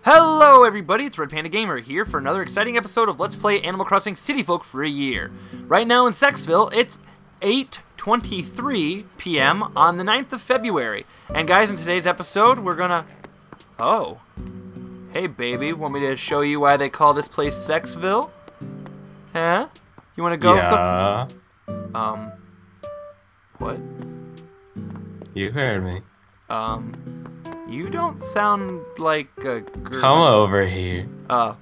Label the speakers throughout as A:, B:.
A: Hello everybody, it's Red Panda Gamer here for another exciting episode of Let's Play Animal Crossing City Folk for a year. Right now in Sexville, it's 8:23 p.m. on the 9th of February. And guys, in today's episode, we're gonna... Oh. Hey baby, want me to show you why they call this place Sexville? Huh? You wanna go?
B: Yeah.
A: What?
B: You heard me.
A: You don't sound like a girl.
B: Come over here.
A: Ah!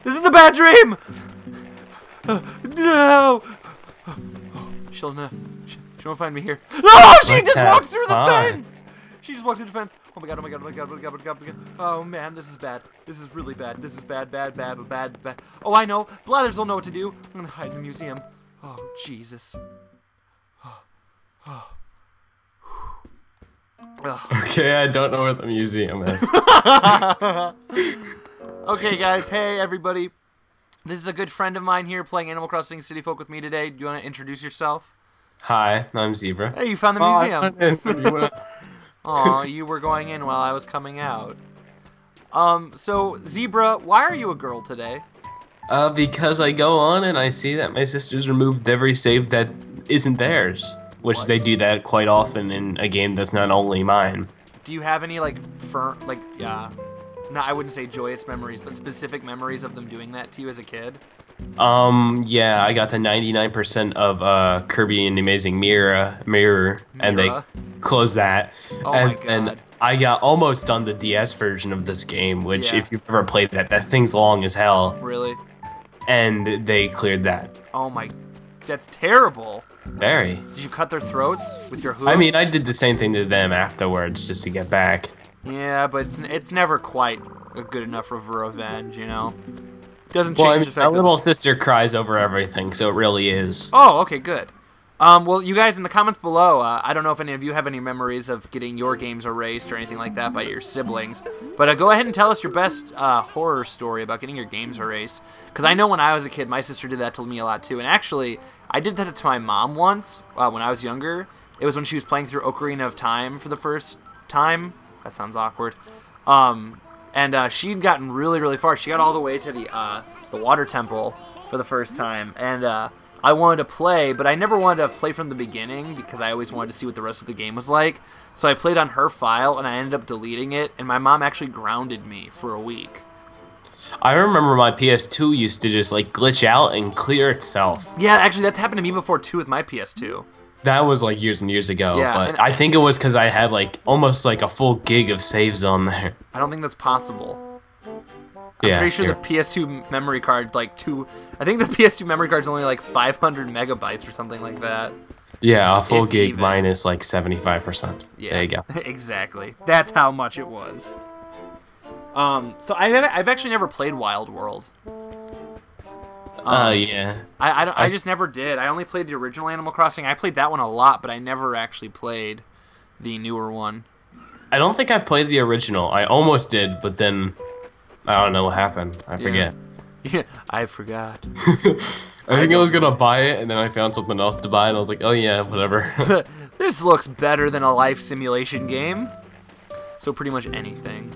A: This is a bad dream! No! She'll won't find me here. Oh, she just walked through the fence! She just walked through the fence. Oh my god, oh my god, oh my god, oh my god, oh my god, oh my god. Oh man, this is bad. This is really bad. This is bad. Oh, I know. Blathers will know what to do. I'm gonna hide in the museum. Oh, Jesus.
B: Okay, I don't know where the museum is.
A: Okay, guys. Hey, everybody. This is a good friend of mine here playing Animal Crossing City Folk with me today. Do you want to introduce yourself?
B: Hi, I'm Zebra.
A: Hey, you found the museum. Aw, you were going in while I was coming out. So, Zebra, why are you a girl today?
B: Because I go on and I see that my sisters removed every save that isn't theirs. Which they do that quite often in a game that's not only mine. Do you have any, no, I wouldn't say joyous memories, but specific memories of them doing that to you as a kid? Yeah, I got the 99% of Kirby and the Amazing Mirror, and they closed that.
A: Oh my god.
B: And I got almost done the DS version of this game, which if you've ever played that thing's long as hell.
A: Really?
B: And they cleared that.
A: Oh my, that's terrible.
B: Very.
A: Did you cut their throats with your hooves?
B: I mean, I did the same thing to them afterwards just to get back.
A: Yeah, but it's never quite good enough of a revenge, you know? Doesn't change the fact
B: my little sister cries over everything, so it really is.
A: Oh, okay, good. Well, you guys in the comments below, I don't know if any of you have any memories of getting your games erased or anything like that by your siblings, but go ahead and tell us your best horror story about getting your games erased. Because I know when I was a kid, my sister did that to me a lot too, and actually, I did that to my mom once when I was younger. It was when she was playing through Ocarina of Time for the first time. That sounds awkward. And she'd gotten really, really far. She got all the way to the water temple for the first time, and I wanted to play, but I never wanted to play from the beginning because I always wanted to see what the rest of the game was like. So I played on her file, and I ended up deleting it, and my mom actually grounded me for a week.
B: I remember my PS2 used to just glitch out and clear itself.
A: Yeah, actually that's happened to me before too with my PS2.
B: That was years and years ago,
A: yeah,
B: but I think it was because I had almost a full gig of saves on there.
A: I don't think that's possible. I'm pretty sure the PS2 memory card, I think the PS2 memory card's only 500 megabytes or something like that.
B: Yeah, a full gig even. Minus 75%.
A: Yeah,
B: there you go.
A: Exactly. That's how much it was. So I've actually never played Wild World.
B: Yeah.
A: I just never did. I only played the original Animal Crossing. I played that one a lot, but I never actually played the newer one.
B: I don't think I've played the original. I almost did, but then I don't know what happened. I forget.
A: Yeah, I forgot.
B: I think I was gonna buy it, and then I found something else to buy, and I was like, oh yeah, whatever.
A: This looks better than a life simulation game. So pretty much anything.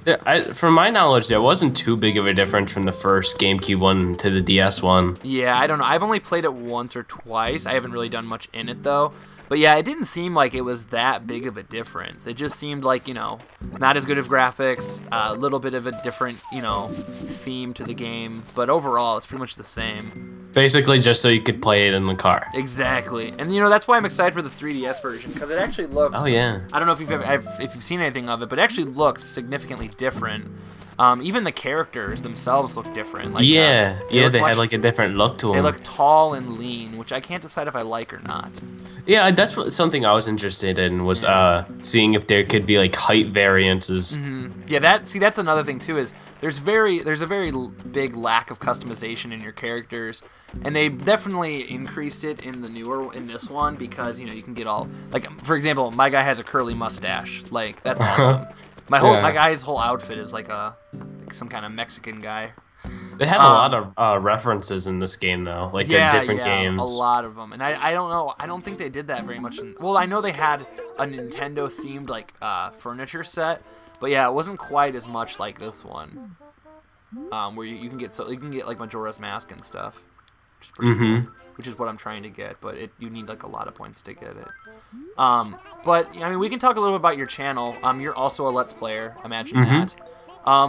B: Yeah, from my knowledge, there wasn't too big of a difference from the first GameCube one to the DS one.
A: Yeah, I don't know. I've only played it once or twice. I haven't really done much in it, though. But yeah, it didn't seem like it was that big of a difference. It just seemed like, not as good of graphics, a little bit of a different, theme to the game. But overall, it's pretty much the same.
B: Basically just so you could play it in the car.
A: Exactly. And, that's why I'm excited for the 3DS version, because it actually looks...
B: Oh, yeah.
A: I don't know if you've seen anything of it, but it actually looks significantly different. Even the characters themselves look different.
B: They had a different look to them.
A: They look tall and lean, which I can't decide if I like or not.
B: Yeah, that's something I was interested in, was seeing if there could be height variances.
A: Mm-hmm. Yeah, that's another thing too, is there's a very big lack of customization in your characters, and they definitely increased it in this one because you can get all for example, my guy has a curly mustache. That's awesome. My guy's whole outfit is some kind of Mexican guy.
B: They had a lot of references in this game, though, like to different games.
A: A lot of them. And I don't know. I don't think they did that very much. Well, I know they had a Nintendo themed like furniture set, but yeah, it wasn't quite as much like this one, where you can get like Majora's Mask and stuff, which is pretty cool, which is what I'm trying to get. But you need like a lot of points to get it. But I mean, we can talk a little bit about your channel. You're also a Let's Player. Imagine that.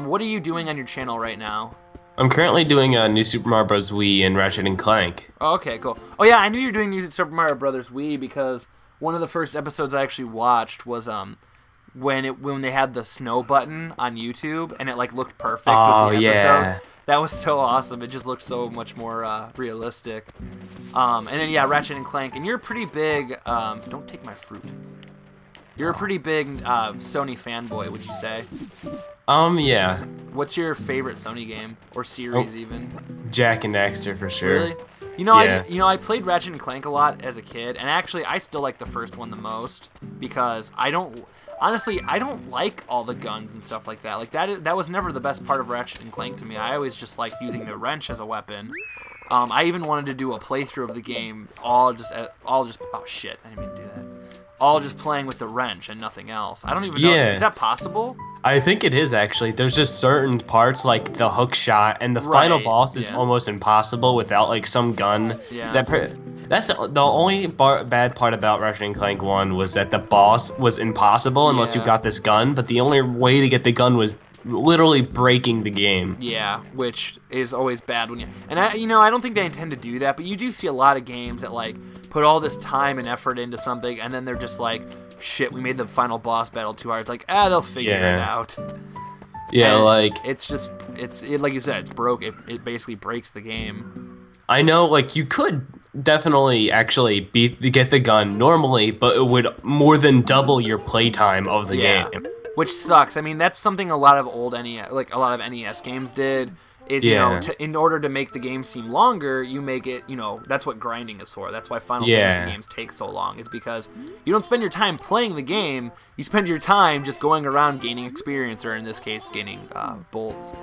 A: What are you doing on your channel right now?
B: I'm currently doing a New Super Mario Bros. Wii and Ratchet and Clank.
A: Oh, okay, cool. Oh yeah, I knew you were doing New Super Mario Bros. Wii because one of the first episodes I actually watched was when they had the snow button on YouTube and it like looked perfect with the episode. Yeah. That was so awesome. It just looked so much more realistic. And then yeah, Ratchet and Clank, and you're pretty big. Don't take my fruit. You're a pretty big Sony fanboy, would you say?
B: Yeah.
A: What's your favorite Sony game or series even?
B: Jak and Daxter for sure.
A: Really? You know, yeah. I played Ratchet and Clank a lot as a kid, and actually I still like the first one the most because honestly, I don't like all the guns and stuff like that. Like that was never the best part of Ratchet and Clank to me. I always just liked using the wrench as a weapon. I even wanted to do a playthrough of the game all just oh shit, I didn't mean to do that. All just playing with the wrench and nothing else. I don't even know. Is that possible? I
B: think it is actually. There's just certain parts like the hook shot and the final boss is almost impossible without like some gun.
A: Yeah.
B: That's the only bad part about Ratchet and Clank 1 was that the boss was impossible unless you got this gun, but the only way to get the gun was literally breaking the game.
A: Yeah, which is always bad when I don't think they intend to do that, but you do see a lot of games that like put all this time and effort into something and then they're just like, shit, we made the final boss battle too hard. It's like, they'll figure it out.
B: Yeah, and like
A: it's like you said, it's broke. It basically breaks the game.
B: I know, like you could definitely actually get the gun normally, but it would more than double your playtime of the game.
A: Which sucks. I mean, that's something a lot of NES games did. Is in order to make the game seem longer, you make it. That's what grinding is for. That's why Final Fantasy games take so long. Is because you don't spend your time playing the game. You spend your time just going around gaining experience, or in this case, gaining bolts.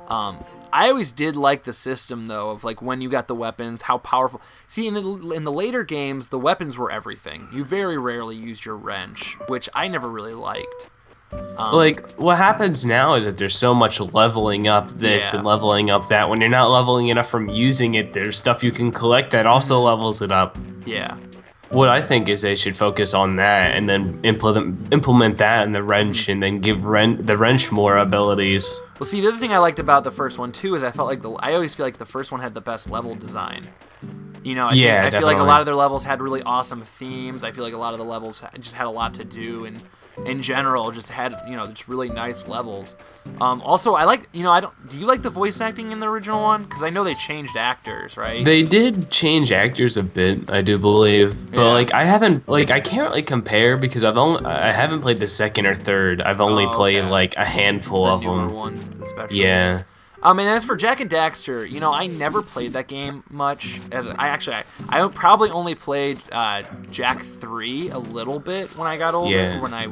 A: I always did like the system though of like when you got the weapons, how powerful. See, in the later games, the weapons were everything. You very rarely used your wrench, which I never really liked.
B: Like, what happens now is that there's so much leveling up this and leveling up that. When you're not leveling enough from using it, there's stuff you can collect that also levels it up.
A: Yeah.
B: What I think is they should focus on that and then implement that in the wrench and then give the wrench more abilities.
A: Well, see, the other thing I liked about the first one, too, is I always feel like the first one had the best level design. I feel like a lot of their levels had really awesome themes. I feel like a lot of the levels just had a lot to do, and in general just had just really nice levels. Also, I like do you like the voice acting in the original one? Because I know they changed actors, right?
B: They did change actors a bit, I do believe, but like I can't really compare because I haven't played the second or third. I've only played like a handful of them.
A: Ones, especially.
B: Yeah.
A: And as for Jak and Daxter, I never played that game much. I probably only played Jak 3 a little bit when I got older, when I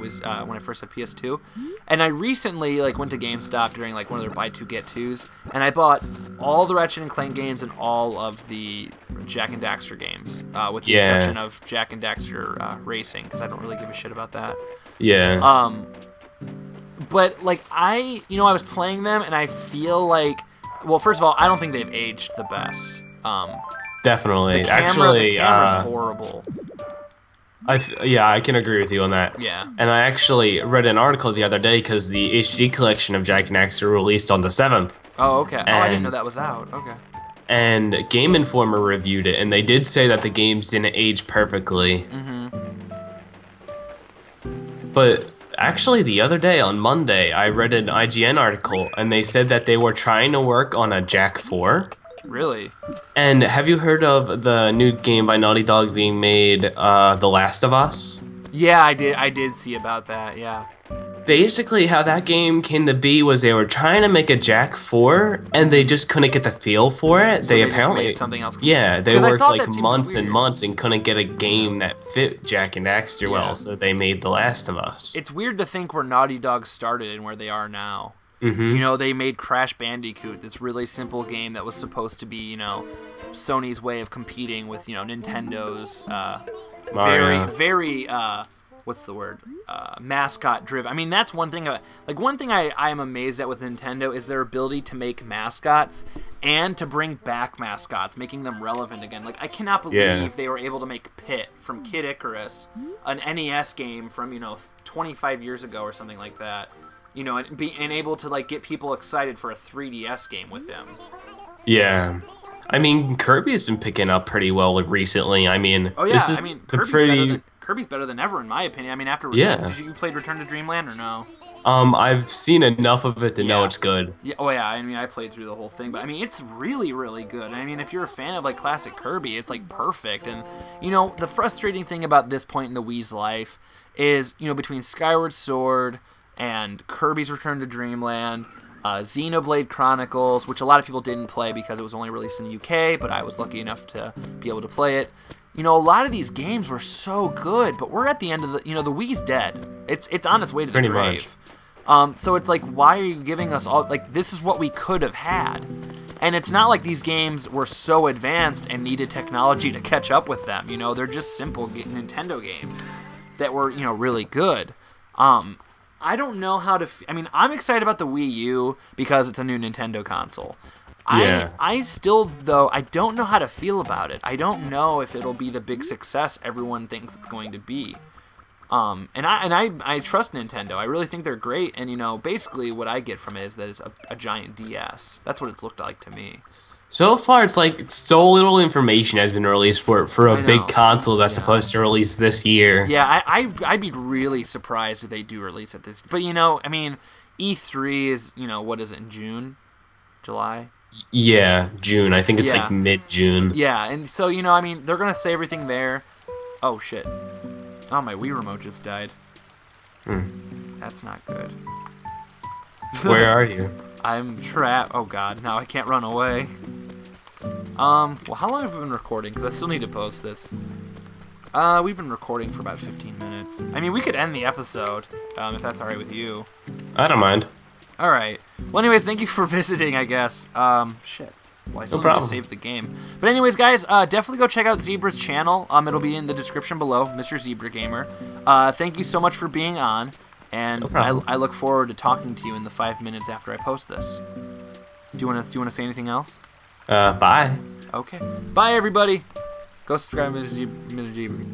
A: first had PS2. And I recently went to GameStop during one of their buy two get twos, and I bought all the Ratchet and Clank games and all of the Jak and Daxter games, with the exception of Jak and Daxter Racing, because I don't really give a shit about that.
B: Yeah.
A: But I was playing them and I feel like, well, first of all, I don't think they've aged the best.
B: Definitely.
A: The camera's horrible.
B: I can agree with you on that.
A: Yeah.
B: And I actually read an article the other day because the HD collection of Jak and Daxter released on the 7th.
A: Oh, okay. I didn't know that was out. Okay.
B: And Game Informer reviewed it, and they did say that the games didn't age perfectly.
A: Mm-hmm.
B: But actually, the other day on Monday, I read an IGN article, and they said that they were trying to work on a Jak 4.
A: Really?
B: And have you heard of the new game by Naughty Dog being made, The Last of Us?
A: Yeah, I did see about that, yeah.
B: Basically, how that game came to be was they were trying to make a Jak 4, and they just couldn't get the feel for it.
A: So
B: they
A: apparently just made something else.
B: Yeah, they worked months and months and couldn't get a game that fit Jak and Daxter well, so they made The Last of Us.
A: It's weird to think where Naughty Dog started and where they are now. You know, they made Crash Bandicoot, this really simple game that was supposed to be, you know, Sony's way of competing with, you know, Nintendo's very what's the word? Mascot driven. I mean, that's one thing. One thing I am amazed at with Nintendo is their ability to make mascots and to bring back mascots, making them relevant again. Like, I cannot believe they were able to make Pit from Kid Icarus, an NES game from, you know, 25 years ago or something like that. You know, and able to, like, get people excited for a 3DS game with him.
B: Yeah. I mean, Kirby's been picking up pretty well recently. I mean, this is
A: Kirby's better than ever, in my opinion. I mean, after did you play Return to Dreamland or no?
B: I've seen enough of it to know it's good.
A: Yeah, oh yeah, I mean, I played through the whole thing, but I mean, it's really, really good. I mean, if you're a fan of like classic Kirby, it's like perfect. And you know, the frustrating thing about this point in the Wii's life is, you know, between Skyward Sword and Kirby's Return to Dreamland, Xenoblade Chronicles, which a lot of people didn't play because it was only released in the UK, but I was lucky enough to be able to play it. You know, a lot of these games were so good, but we're at the end of the, you know, the Wii's dead. It's on its way to the grave. So it's like, why are you giving us all, like, this is what we could have had. And it's not like these games were so advanced and needed technology to catch up with them. You know, they're just simple Nintendo games that were, you know, really good. I don't know how to... I mean, I'm excited about the Wii U because it's a new Nintendo console.
B: Yeah.
A: I still, though, I don't know how to feel about it. I don't know if it'll be the big success everyone thinks it's going to be. And I trust Nintendo. I really think they're great. And, you know, basically what I get from it is that it's a giant DS. That's what it's looked like to me.
B: So far, it's like so little information has been released for a big console that's supposed to release this year.
A: Yeah, I'd be really surprised if they do release it this. But, you know, I mean, E3 is, you know, what is it, in June? July?
B: Yeah, June. I think it's like mid-June.
A: Yeah, and so, you know, I mean, they're going to say everything there. Oh, shit. Oh, my Wii remote just died. That's not good.
B: Where are you?
A: I'm trapped. Oh, God. Now I can't run away. Well, how long have we been recording? Because I still need to post this. We've been recording for about 15 minutes. I mean, we could end the episode, if that's alright with you.
B: I don't mind.
A: Alright. Well, anyways, thank you for visiting, I guess. Shit. Well, I still need to save the game. But anyways, guys, definitely go check out Zebra's channel. It'll be in the description below, Mr. Zebra Gamer. Thank you so much for being on. And I look forward to talking to you in the 5 minutes after I post this. Do you want to say anything else?
B: Bye.
A: Okay. Bye, everybody. Go subscribe to Mr. Zebra.